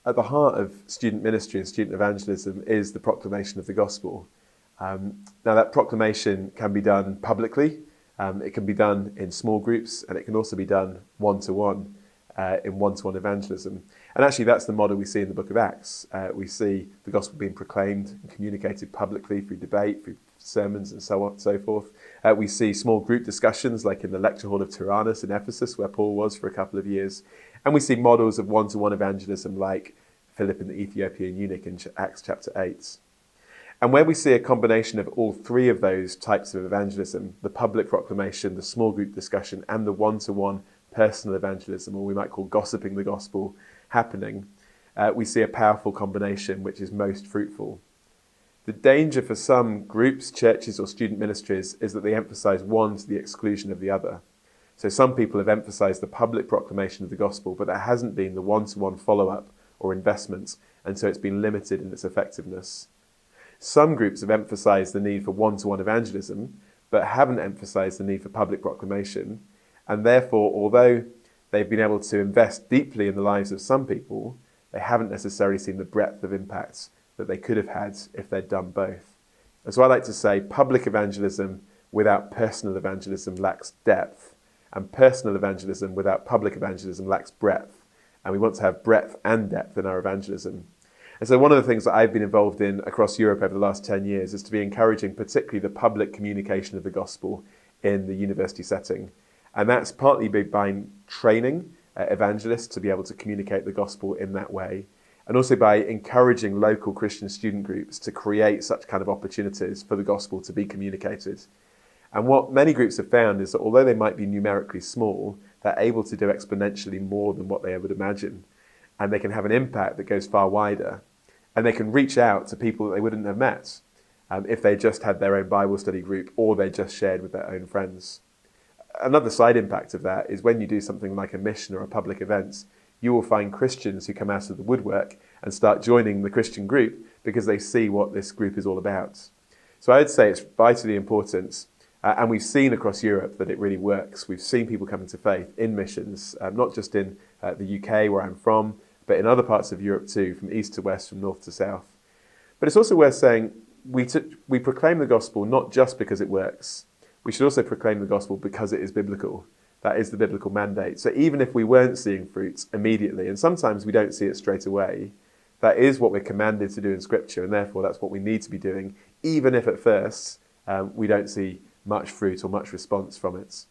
at the heart of student ministry and student evangelism is the proclamation of the gospel. Now that proclamation can be done publicly, it can be done in small groups, and it can also be done one-to-one in one-to-one evangelism. And actually that's the model we see in the book of Acts. We see the gospel being proclaimed and communicated publicly through debate, through sermons and so on and so forth. We see small group discussions like in the lecture hall of Tyrannus in Ephesus, where Paul was for a couple of years. And we see models of one-to-one evangelism like Philip and the Ethiopian eunuch in Acts chapter 8. And where we see a combination of all three of those types of evangelism, the public proclamation, the small group discussion, and the one-to-one personal evangelism, or we might call gossiping the gospel, happening, we see a powerful combination which is most fruitful. The danger for some groups, churches, or student ministries is that they emphasize one to the exclusion of the other. So some people have emphasized the public proclamation of the gospel, but there hasn't been the one-to-one follow-up or investment, and so it's been limited in its effectiveness. Some groups have emphasized the need for one-to-one evangelism, but haven't emphasized the need for public proclamation, and therefore, although they've been able to invest deeply in the lives of some people, they haven't necessarily seen the breadth of impact that they could have had if they'd done both. And so I like to say public evangelism without personal evangelism lacks depth, and personal evangelism without public evangelism lacks breadth. And we want to have breadth and depth in our evangelism. And so one of the things that I've been involved in across Europe over the last 10 years is to be encouraging particularly the public communication of the gospel in the university setting. And that's partly by training evangelists to be able to communicate the gospel in that way, and also by encouraging local Christian student groups to create such kind of opportunities for the gospel to be communicated. And what many groups have found is that although they might be numerically small, they're able to do exponentially more than what they would imagine. And they can have an impact that goes far wider. And they can reach out to people that they wouldn't have met if they just had their own Bible study group or they just shared with their own friends. Another side impact of that is when you do something like a mission or a public event, you will find Christians who come out of the woodwork and start joining the Christian group because they see what this group is all about. So I would say it's vitally important, and we've seen across Europe that it really works. We've seen people coming to faith in missions, not just in the UK where I'm from, but in other parts of Europe too, from east to west, from north to south. But it's also worth saying we proclaim the gospel not just because it works. We should also proclaim the gospel because it is biblical. That is the biblical mandate. So even if we weren't seeing fruit immediately, and sometimes we don't see it straight away, that is what we're commanded to do in Scripture, and therefore that's what we need to be doing, even if at first we don't see much fruit or much response from it.